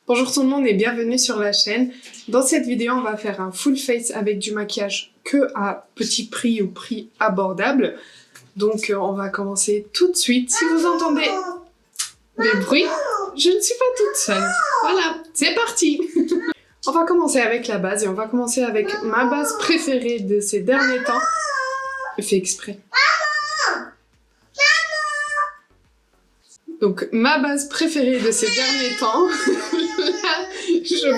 Bonjour tout le monde et bienvenue sur la chaîne. Dans cette vidéo, on va faire un full face avec du maquillage que à petit prix ou prix abordable. Donc on va commencer tout de suite. Si vous entendez des bruits, je ne suis pas toute seule. Voilà, c'est parti. On va commencer avec la base et on va commencer avec ma base préférée de ces derniers temps. Je fais exprès. Donc, ma base préférée de ces derniers temps, je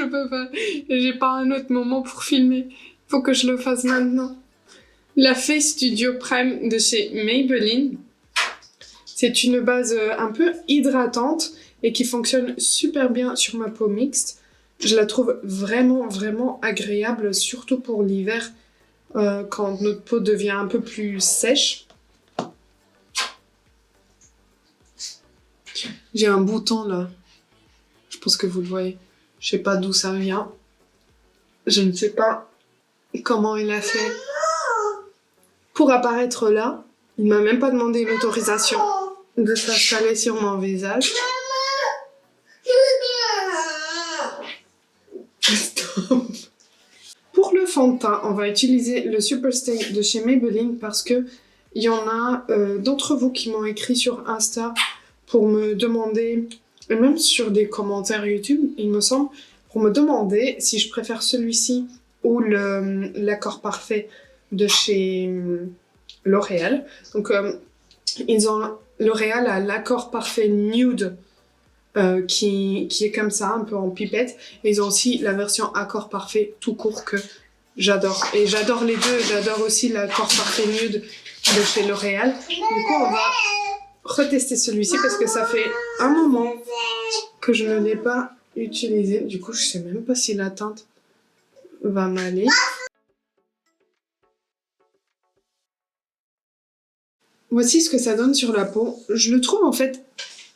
peux pas, j'ai pas un autre moment pour filmer, faut que je le fasse maintenant. La Face Studio Prime de chez Maybelline, c'est une base un peu hydratante et qui fonctionne super bien sur ma peau mixte. Je la trouve vraiment agréable, surtout pour l'hiver, quand notre peau devient un peu plus sèche. J'ai un bouton là, je pense que vous le voyez, je sais pas d'où ça vient, je ne sais pas comment il a fait pour apparaître là, il m'a même pas demandé l'autorisation de s'installer sur mon visage. Stop. Pour le fond de teint, on va utiliser le Superstay de chez Maybelline parce que il y en a d'entre vous qui m'ont écrit sur Insta pour me demander, et même sur des commentaires YouTube, il me semble, pour me demander si je préfère celui-ci ou l'accord parfait de chez L'Oréal. Donc, L'Oréal a l'accord parfait nude qui est comme ça, un peu en pipette. Et ils ont aussi la version accord parfait tout court que j'adore. Et j'adore les deux, j'adore aussi l'accord parfait nude de chez L'Oréal. Du coup, on va retester celui-ci parce que ça fait un moment que je ne l'ai pas utilisé. Du coup, je sais même pas si la teinte va m'aller. Voici ce que ça donne sur la peau. Je le trouve en fait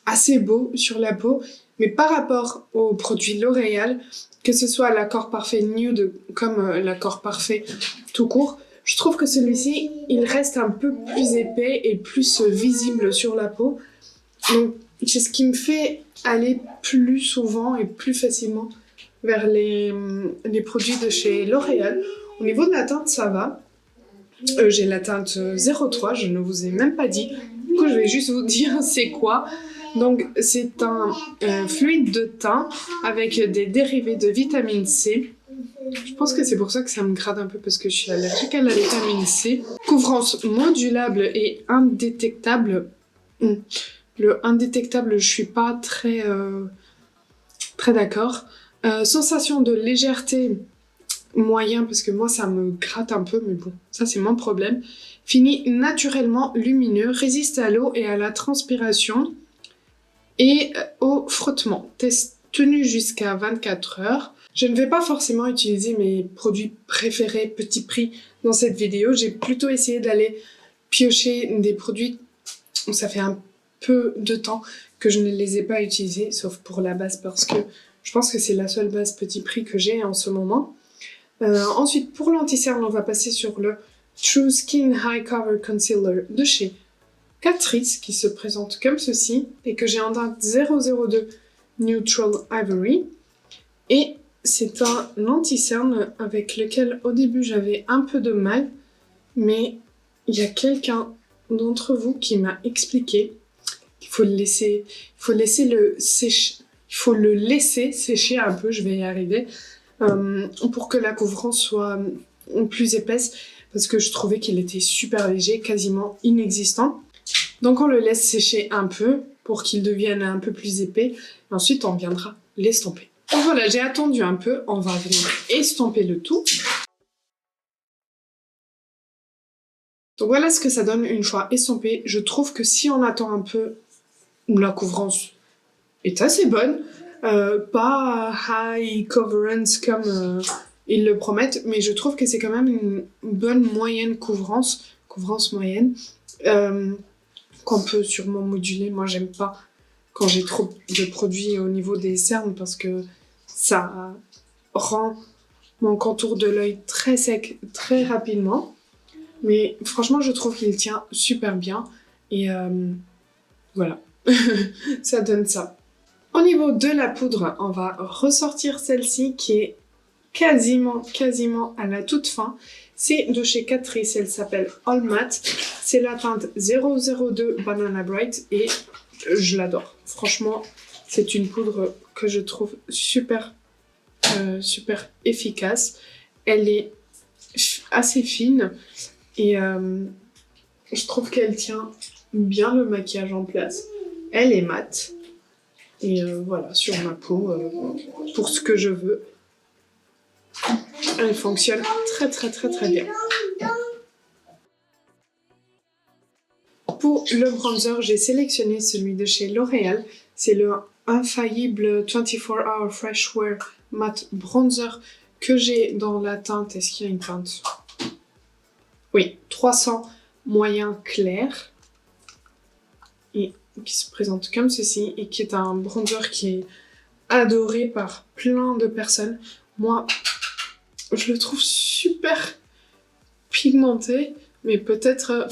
assez beau sur la peau, mais par rapport aux produits L'Oréal, que ce soit l'accord parfait nude comme l'accord parfait tout court, je trouve que celui-ci, il reste un peu plus épais et plus visible sur la peau. Donc, c'est ce qui me fait aller plus souvent et plus facilement vers les produits de chez L'Oréal. Au niveau de la teinte, ça va. J'ai la teinte 03, je ne vous ai même pas dit. Du coup, je vais juste vous dire c'est quoi. Donc, c'est un fluide de teint avec des dérivés de vitamine C. Je pense que c'est pour ça que ça me gratte un peu parce que je suis allergique à la vitamine C. Couvrance modulable et indétectable. Le indétectable, je suis pas très d'accord. Sensation de légèreté moyen parce que moi ça me gratte un peu, mais bon, ça c'est mon problème. Fini naturellement lumineux, résiste à l'eau et à la transpiration et au frottement. Test tenu jusqu'à 24 heures. Je ne vais pas forcément utiliser mes produits préférés petit prix dans cette vidéo. J'ai plutôt essayé d'aller piocher des produits où ça fait un peu de temps que je ne les ai pas utilisés, sauf pour la base parce que je pense que c'est la seule base petit prix que j'ai en ce moment. Ensuite, pour l'anti-cerne, on va passer sur le True Skin High Cover Concealer de chez Catrice, qui se présente comme ceci, et que j'ai en teinte 002 Neutral Ivory. Et c'est un anti-cerne avec lequel au début j'avais un peu de mal, mais il y a quelqu'un d'entre vous qui m'a expliqué qu'il faut le laisser sécher un peu, je vais y arriver, pour que la couvrance soit plus épaisse, parce que je trouvais qu'il était super léger, quasiment inexistant. Donc on le laisse sécher un peu pour qu'il devienne un peu plus épais, et ensuite on viendra l'estomper. Donc voilà, j'ai attendu un peu, on va venir estomper le tout. Donc voilà ce que ça donne une fois estompé. Je trouve que si on attend un peu, la couvrance est assez bonne. Pas high coverance comme ils le promettent, mais je trouve que c'est quand même une bonne moyenne couvrance moyenne, qu'on peut sûrement moduler. Moi j'aime pas quand j'ai trop de produits au niveau des cernes parce que ça rend mon contour de l'œil très sec très rapidement. Mais franchement je trouve qu'il tient super bien et voilà, ça donne ça. Au niveau de la poudre, on va ressortir celle-ci qui est quasiment à la toute fin. C'est de chez Catrice, elle s'appelle All Matte. C'est la teinte 002 Banana Bright et je l'adore. Franchement, c'est une poudre que je trouve super efficace. Elle est assez fine et je trouve qu'elle tient bien le maquillage en place. Elle est mate et voilà, sur ma peau, pour ce que je veux, elle fonctionne très bien. Pour le bronzer, j'ai sélectionné celui de chez L'Oréal. C'est le Infaillible 24 Hour Fresh Wear Matte Bronzer que j'ai dans la teinte. Est-ce qu'il y a une teinte? Oui, 300 moyen clair. Et qui se présente comme ceci et qui est un bronzer qui est adoré par plein de personnes. Moi, je le trouve super pigmenté, mais peut-être...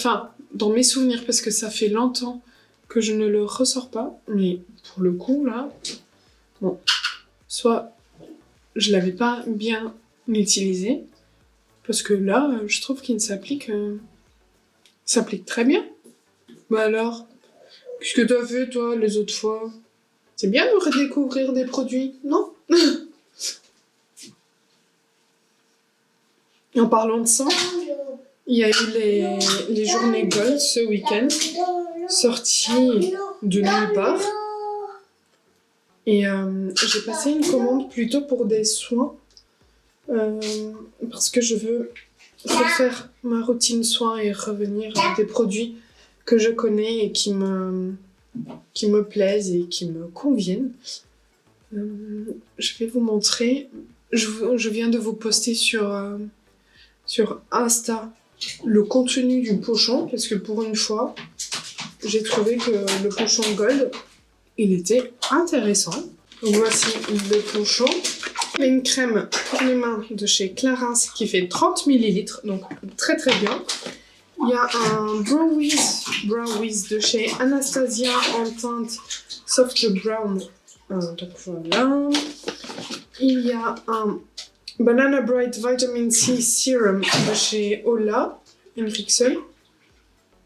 dans mes souvenirs, parce que ça fait longtemps que je ne le ressors pas, mais pour le coup, là... Bon, soit je l'avais pas bien utilisé, parce que là, je trouve qu'il s'applique très bien. Bah alors, qu'est-ce que t'as fait, toi, les autres fois? C'est bien de redécouvrir des produits, non? En parlant de ça, il y a eu les journées Gold ce week-end, sorties de nulle part. Et j'ai passé une commande plutôt pour des soins, parce que je veux refaire ma routine soins et revenir à des produits que je connais et qui me plaisent et qui me conviennent. Je vais vous montrer. Je viens de vous poster sur Insta le contenu du pochon, parce que pour une fois, j'ai trouvé que le pochon Gold, il était intéressant. Donc voici le pochon. Il y a une crème pour les mains de chez Clarins qui fait 30 ml, donc très bien. Il y a un Brow Wiz de chez Anastasia en teinte Soft Brown. Donc voilà. Il y a un Banana Bright Vitamin C Serum de chez Ola Henriksen.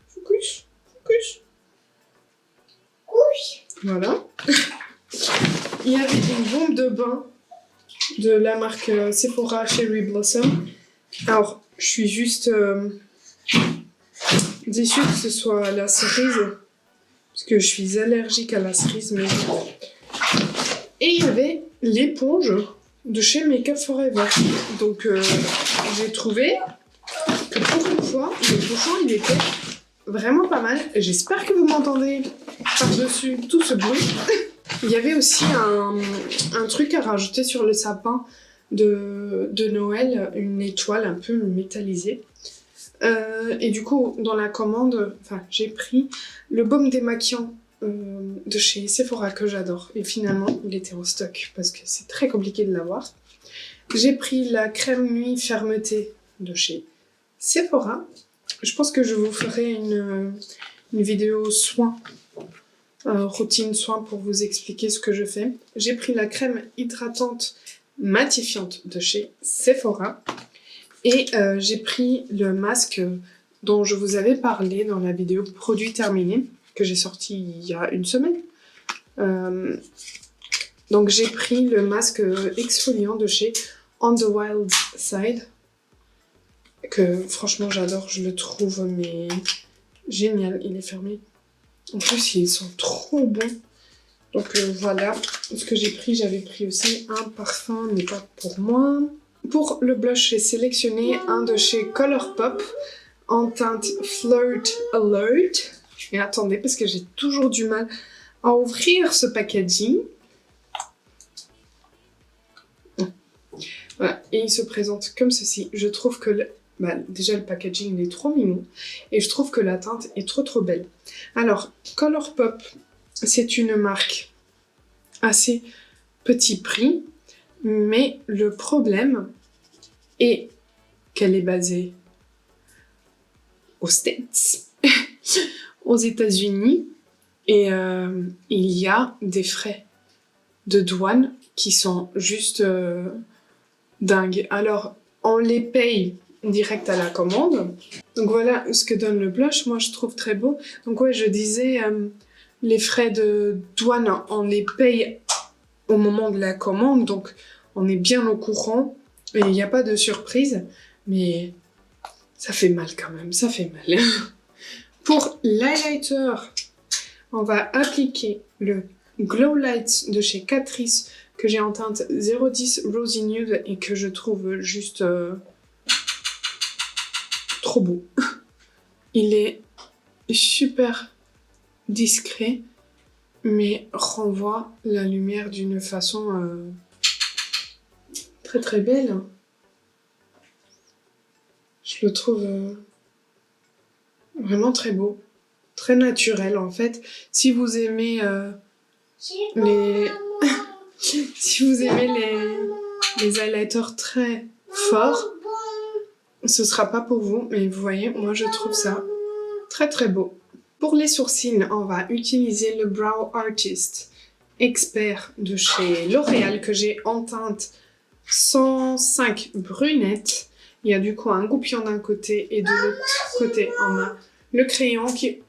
Focus. Voilà. Il y avait une bombe de bain de la marque Sephora Cherry Blossom. Alors, je suis juste déçue que ce soit la cerise, parce que je suis allergique à la cerise. Mais... Et il y avait l'éponge de chez Makeup Forever. Donc, j'ai trouvé que pour une fois, le pochon, il était vraiment pas mal. J'espère que vous m'entendez par-dessus tout ce bruit. Il y avait aussi un truc à rajouter sur le sapin de Noël, une étoile un peu métallisée. Et du coup, dans la commande, j'ai pris le baume démaquillant de chez Sephora que j'adore. Et finalement, il était en stock parce que c'est très compliqué de l'avoir. J'ai pris la crème nuit fermeté de chez Sephora. Je pense que je vous ferai une vidéo soin, routine soin pour vous expliquer ce que je fais. J'ai pris la crème hydratante matifiante de chez Sephora. Et j'ai pris le masque dont je vous avais parlé dans la vidéo produit terminé, que j'ai sorti il y a une semaine. Donc j'ai pris le masque exfoliant de chez On the Wild Side, que franchement j'adore, je le trouve mais génial, il est fermé. En plus ils sont trop bons. Donc voilà ce que j'ai pris. J'avais pris aussi un parfum, mais pas pour moi. Pour le blush, j'ai sélectionné un de chez Colourpop en teinte Flirt Alert. Et attendez, parce que j'ai toujours du mal à ouvrir ce packaging. Voilà, et il se présente comme ceci. Je trouve que déjà le packaging il est trop mignon et je trouve que la teinte est trop belle. Alors, Colourpop, c'est une marque assez petit prix, mais le problème est qu'elle est basée aux States, aux États-Unis, et il y a des frais de douane qui sont juste dingues. Alors, on les paye direct à la commande. Donc voilà ce que donne le blush. Moi, je trouve très beau. Donc ouais, je disais, les frais de douane, on les paye au moment de la commande. Donc, on est bien au courant. Et il n'y a pas de surprise. Mais ça fait mal quand même. Ça fait mal. Pour l'highlighter, on va appliquer le Glow Light de chez Catrice que j'ai en teinte 010 Rosy Nude et que je trouve juste trop beau. Il est super discret mais renvoie la lumière d'une façon très très belle. Je le trouve vraiment très beau, très naturel en fait. Si vous aimez les si vous aimez les highlighters très forts, ce sera pas pour vous, mais vous voyez, moi je trouve ça très très beau. Pour les sourcils, on va utiliser le Brow Artist Expert de chez L'Oréal que j'ai en teinte 105 brunette. Il y a du coup un goupillon d'un côté et de l'autre côté on a le crayon qui est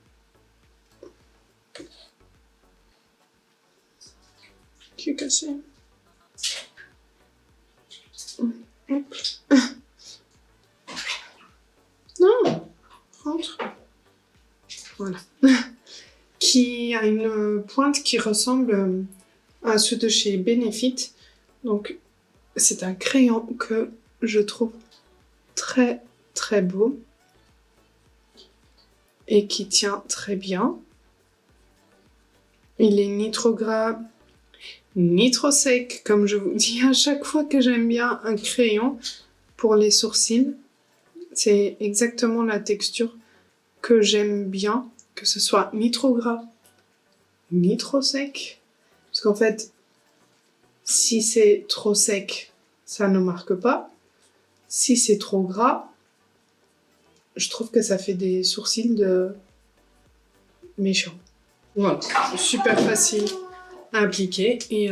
cassé. Hop. Non, rentre. Voilà. Qui a une pointe qui ressemble à ceux de chez Benefit. Donc c'est un crayon que je trouve très très beau et qui tient très bien. Il est ni trop gras ni trop sec, comme je vous dis à chaque fois que j'aime bien un crayon pour les sourcils. C'est exactement la texture que j'aime bien, que ce soit ni trop gras ni trop sec. Parce qu'en fait, si c'est trop sec, ça ne marque pas. Si c'est trop gras, je trouve que ça fait des sourcils de méchants. Voilà, super facile à appliquer et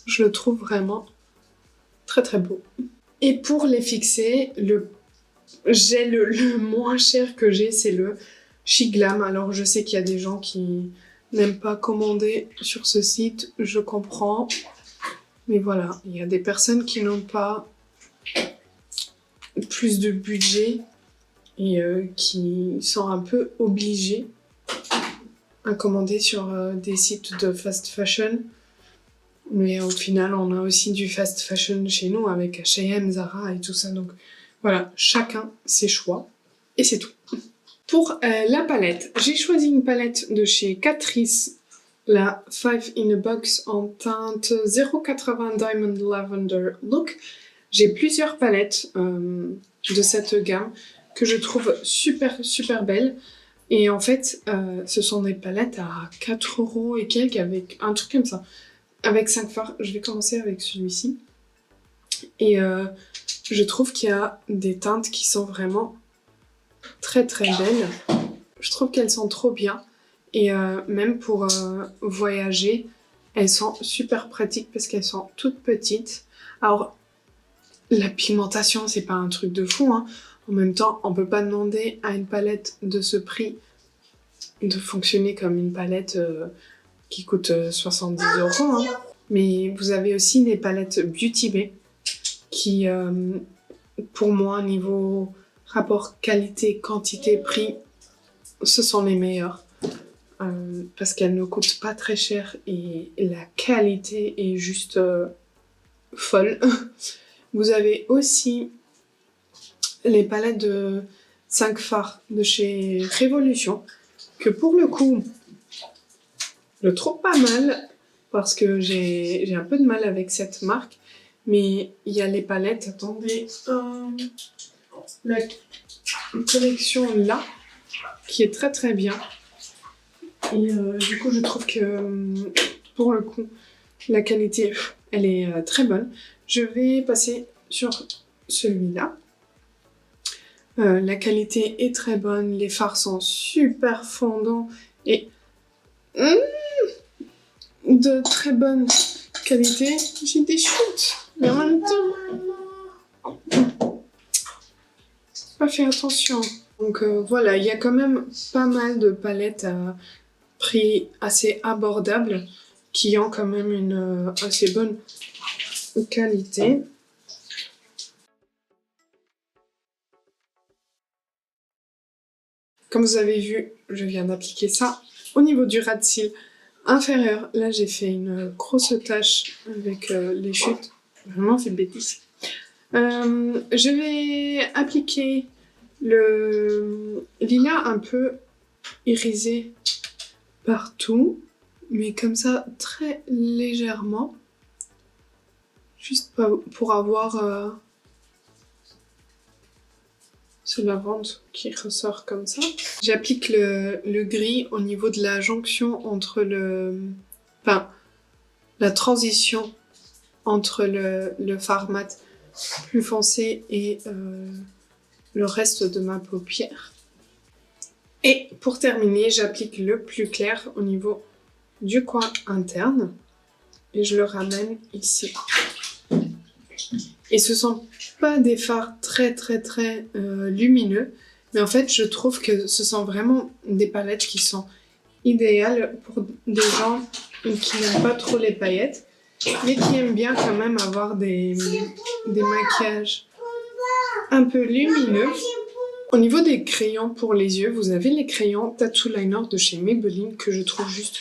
je le trouve vraiment très très beau. Et pour les fixer, le gel le moins cher que j'ai, c'est le Chic Glam. Alors je sais qu'il y a des gens qui n'aiment pas commander sur ce site, je comprends. Mais voilà, il y a des personnes qui n'ont pas plus de budget et qui sont un peu obligées à commander sur des sites de fast fashion. Mais au final, on a aussi du fast fashion chez nous avec H&M, Zara et tout ça. Donc voilà, chacun ses choix. Et c'est tout. Pour la palette, j'ai choisi une palette de chez Catrice, la 5 in a Box en teinte 080 Diamond Lavender Look. J'ai plusieurs palettes de cette gamme que je trouve super super belles. Et en fait, ce sont des palettes à 4 € et quelques avec un truc comme ça. Avec 5 fards, je vais commencer avec celui-ci. Et je trouve qu'il y a des teintes qui sont vraiment très très belles. Je trouve qu'elles sont trop bien. Et même pour voyager, elles sont super pratiques parce qu'elles sont toutes petites. Alors, la pigmentation, c'est pas un truc de fou, hein. En même temps, on peut pas demander à une palette de ce prix de fonctionner comme une palette qui coûte 70 €. Hein. Mais vous avez aussi des palettes Beauty Bay qui, pour moi, niveau rapport qualité, quantité, prix, ce sont les meilleures. Parce qu'elles ne coûtent pas très cher et la qualité est juste folle. Vous avez aussi les palettes de 5 fards de chez Révolution que pour le coup, je trouve pas mal parce que j'ai un peu de mal avec cette marque. Mais il y a les palettes, attendez, la collection là, qui est très très bien. Et du coup, je trouve que pour le coup, la qualité, elle est très bonne. Je vais passer sur celui-là. La qualité est très bonne, les fards sont super fondants et de très bonne qualité, j'ai des chutes. Mais en même temps, pas fait attention. Donc voilà, il y a quand même pas mal de palettes à prix assez abordable qui ont quand même une assez bonne qualité. Comme vous avez vu, je viens d'appliquer ça au niveau du ras de cils inférieur. Là, j'ai fait une grosse tache avec les chutes. Vraiment, c'est bêtise. Je vais appliquer le lilas un peu irisé partout, mais comme ça, très légèrement. Juste pour avoir ce lavande qui ressort comme ça. J'applique le gris au niveau de la jonction entre la transition entre le fard mat plus foncé et le reste de ma paupière. Et pour terminer, j'applique le plus clair au niveau du coin interne et je le ramène ici. Et ce sont pas des fards très lumineux, mais en fait je trouve que ce sont vraiment des palettes qui sont idéales pour des gens qui n'aiment pas trop les paillettes, mais qui aiment bien quand même avoir des maquillages un peu lumineux. Au niveau des crayons pour les yeux, vous avez les crayons Tattoo Liner de chez Maybelline que je trouve juste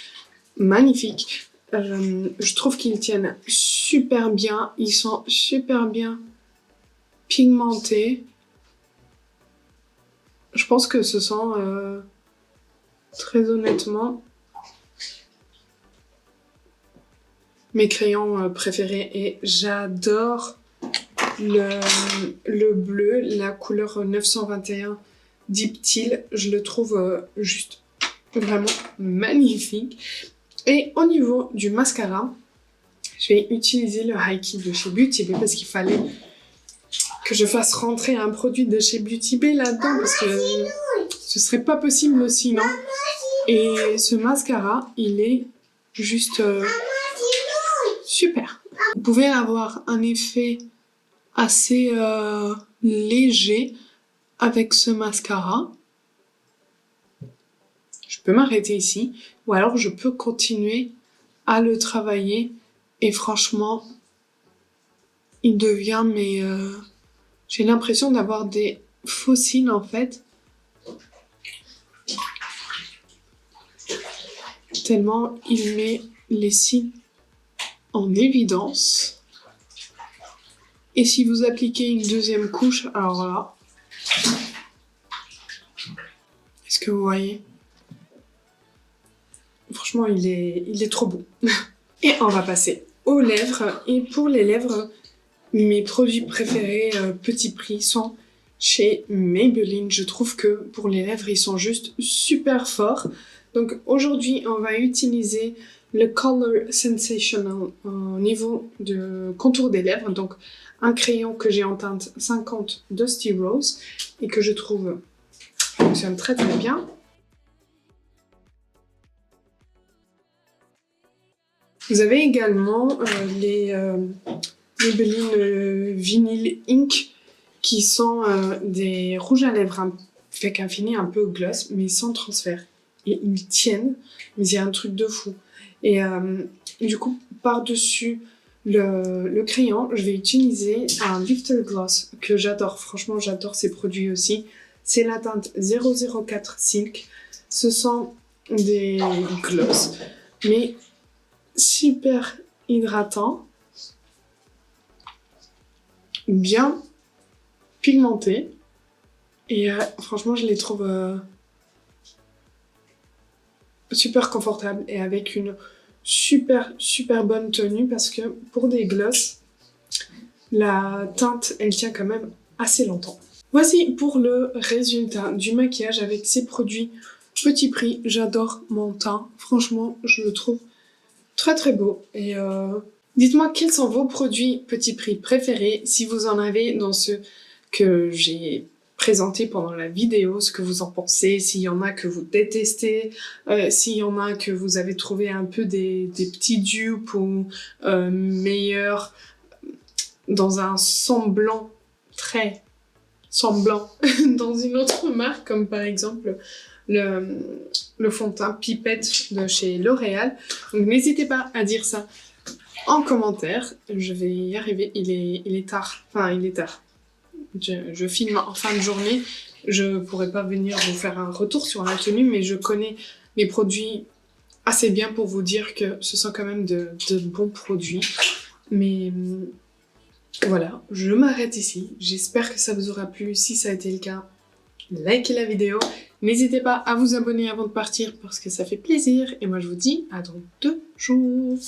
magnifiques. Je trouve qu'ils tiennent super bien, ils sont super bien pigmentés. Je pense que ce sont, très honnêtement, mes crayons préférés et j'adore le bleu, la couleur 921 Deep Teal. Je le trouve juste vraiment magnifique. Et au niveau du mascara, je vais utiliser le High Key de chez Beauty Bay parce qu'il fallait que je fasse rentrer un produit de chez Beauty Bay là-dedans parce que ce serait pas possible sinon. Et ce mascara, il est juste super. Vous pouvez avoir un effet assez léger avec ce mascara. Je peux m'arrêter ici ou alors je peux continuer à le travailler et franchement il devient j'ai l'impression d'avoir des faux cils en fait tellement il met les cils en évidence. Et si vous appliquez une deuxième couche, alors là, est-ce que vous voyez? Franchement, il est trop beau. Et on va passer aux lèvres. Et pour les lèvres, mes produits préférés petit prix sont chez Maybelline. Je trouve que pour les lèvres, ils sont juste super forts. Donc aujourd'hui, on va utiliser le Color Sensational au niveau du contour des lèvres. Donc un crayon que j'ai en teinte 50 Dusty Rose et que je trouve fonctionne très bien. Vous avez également les Maybelline Vinyl Ink qui sont des rouges à lèvres avec un fini un peu gloss mais sans transfert. Et ils tiennent, mais il y a un truc de fou. Et du coup, par-dessus le crayon, je vais utiliser un Lifter Gloss que j'adore. Franchement, j'adore ces produits aussi. C'est la teinte 004 Silk. Ce sont des gloss, mais super hydratants, bien pigmentés. Et franchement, je les trouve super confortables et avec une super bonne tenue parce que pour des gloss, la teinte, elle tient quand même assez longtemps. Voici pour le résultat du maquillage avec ces produits petit prix. J'adore mon teint. Franchement, je le trouve très beau. Et dites-moi quels sont vos produits petit prix préférés si vous en avez dans ceux que j'ai présenter pendant la vidéo ce que vous en pensez, s'il y en a que vous détestez, s'il y en a que vous avez trouvé un peu des petits dupes ou meilleurs dans un très semblant dans une autre marque, comme par exemple le fond de teint Pipette de chez L'Oréal. Donc n'hésitez pas à dire ça en commentaire. Je vais y arriver, il est tard. Enfin, il est tard. Je filme en fin de journée. Je pourrais pas venir vous faire un retour sur la tenue, mais je connais les produits assez bien pour vous dire que ce sont quand même de bons produits. Mais voilà, je m'arrête ici. J'espère que ça vous aura plu. Si ça a été le cas, likez la vidéo. N'hésitez pas à vous abonner avant de partir parce que ça fait plaisir. Et moi, je vous dis à dans 2 jours.